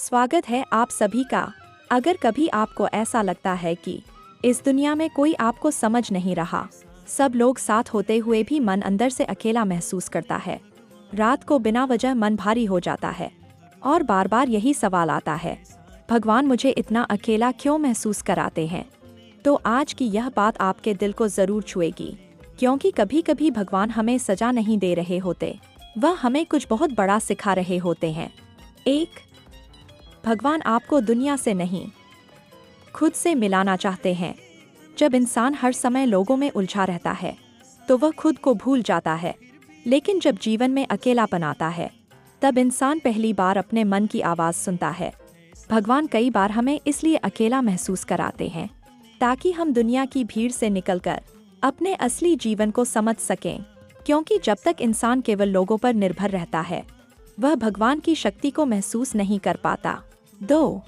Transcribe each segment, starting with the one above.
स्वागत है आप सभी का। अगर कभी आपको ऐसा लगता है कि इस दुनिया में कोई आपको समझ नहीं रहा, सब लोग साथ होते हुए भी मन अंदर से अकेला महसूस करता है, रात को बिना वजह मन भारी हो जाता है और बार बार यही सवाल आता है, भगवान मुझे इतना अकेला क्यों महसूस कराते हैं? तो आज की यह बात आपके दिल को जरूर छुएगी, क्योंकि कभी कभी भगवान हमें सजा नहीं दे रहे होते, वह हमें कुछ बहुत बड़ा सिखा रहे होते हैं। 1. भगवान आपको दुनिया से नहीं, खुद से मिलाना चाहते हैं। जब इंसान हर समय लोगों में उलझा रहता है तो वह खुद को भूल जाता है, लेकिन जब जीवन में अकेलापन आता है तब इंसान पहली बार अपने मन की आवाज़ सुनता है। भगवान कई बार हमें इसलिए अकेला महसूस कराते हैं ताकि हम दुनिया की भीड़ से निकलकर अपने असली जीवन को समझ सकें, क्योंकि जब तक इंसान केवल लोगों पर निर्भर रहता है वह भगवान की शक्ति को महसूस नहीं कर पाता। 2.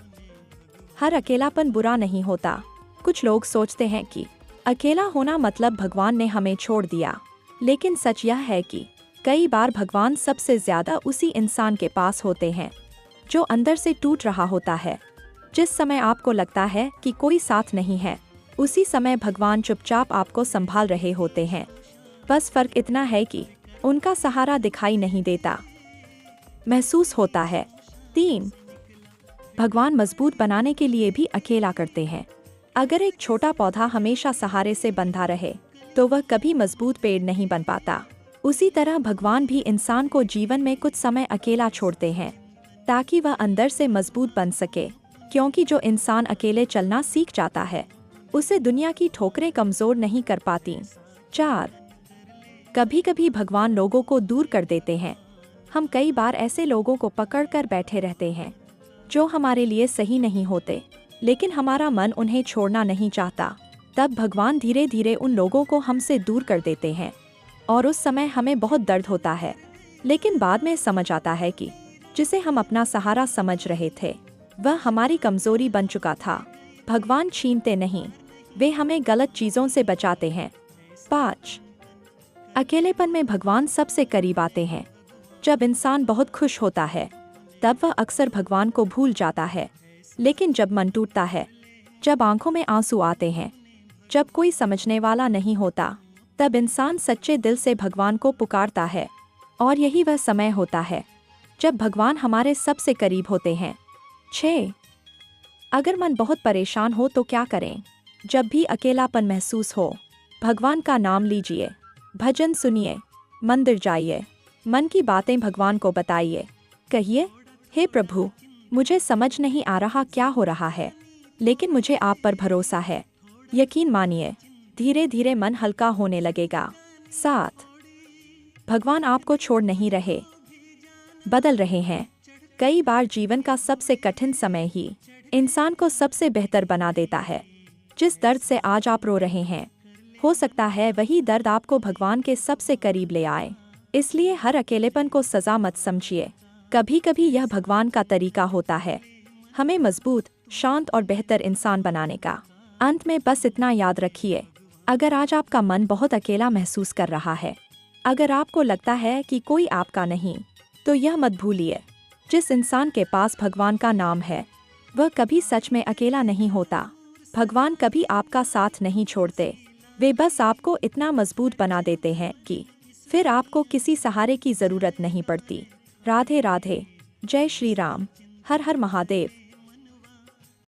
हर अकेलापन बुरा नहीं होता। कुछ लोग सोचते हैं कि अकेला होना मतलब भगवान ने हमें छोड़ दिया, लेकिन सच यह है कि कई बार भगवान सबसे ज्यादा उसी इंसान के पास होते हैं जो अंदर से टूट रहा होता है। जिस समय आपको लगता है कि कोई साथ नहीं है, उसी समय भगवान चुपचाप आपको संभाल रहे होते हैं। बस फर्क इतना है कि उनका सहारा दिखाई नहीं देता, महसूस होता है। 3. भगवान मजबूत बनाने के लिए भी अकेला करते हैं। अगर एक छोटा पौधा हमेशा सहारे से बंधा रहे तो वह कभी मजबूत पेड़ नहीं बन पाता। उसी तरह भगवान भी इंसान को जीवन में कुछ समय अकेला छोड़ते हैं ताकि वह अंदर से मजबूत बन सके, क्योंकि जो इंसान अकेले चलना सीख जाता है उसे दुनिया की ठोकरें कमजोर नहीं कर पाती। 4. कभी कभी भगवान लोगों को दूर कर देते हैं। हम कई बार ऐसे लोगों को पकड़ कर बैठे रहते हैं जो हमारे लिए सही नहीं होते, लेकिन हमारा मन उन्हें छोड़ना नहीं चाहता। तब भगवान धीरे धीरे उन लोगों को हमसे दूर कर देते हैं और उस समय हमें बहुत दर्द होता है, लेकिन बाद में समझ आता है कि जिसे हम अपना सहारा समझ रहे थे वह हमारी कमजोरी बन चुका था। भगवान छीनते नहीं, वे हमें गलत चीजों से बचाते हैं। 5. अकेलेपन में भगवान सबसे करीब आते हैं। जब इंसान बहुत खुश होता है तब वह अक्सर भगवान को भूल जाता है, लेकिन जब मन टूटता है, जब आंखों में आंसू आते हैं, जब कोई समझने वाला नहीं होता, तब इंसान सच्चे दिल से भगवान को पुकारता है। और यही वह समय होता है जब भगवान हमारे सबसे करीब होते हैं। 6. अगर मन बहुत परेशान हो तो क्या करें? जब भी अकेलापन महसूस हो, भगवान का नाम लीजिए, भजन सुनिए, मंदिर जाइए, मन की बातें भगवान को बताइए। कहिए, हे प्रभु, मुझे समझ नहीं आ रहा क्या हो रहा है, लेकिन मुझे आप पर भरोसा है। यकीन मानिए, धीरे धीरे मन हल्का होने लगेगा। 7. भगवान आपको छोड़ नहीं रहे, बदल रहे हैं। कई बार जीवन का सबसे कठिन समय ही इंसान को सबसे बेहतर बना देता है। जिस दर्द से आज आप रो रहे हैं, हो सकता है वही दर्द आपको भगवान के सबसे करीब ले आए। इसलिए हर अकेलेपन को सजा मत समझिए। कभी कभी यह भगवान का तरीका होता है हमें मजबूत, शांत और बेहतर इंसान बनाने का। अंत में बस इतना याद रखिए, अगर आज आपका मन बहुत अकेला महसूस कर रहा है, अगर आपको लगता है कि कोई आपका नहीं, तो यह मत भूलिए, जिस इंसान के पास भगवान का नाम है वह कभी सच में अकेला नहीं होता। भगवान कभी आपका साथ नहीं छोड़ते, वे बस आपको इतना मजबूत बना देते हैं कि फिर आपको किसी सहारे की जरूरत नहीं पड़ती। राधे राधे, जय श्री राम, हर हर महादेव।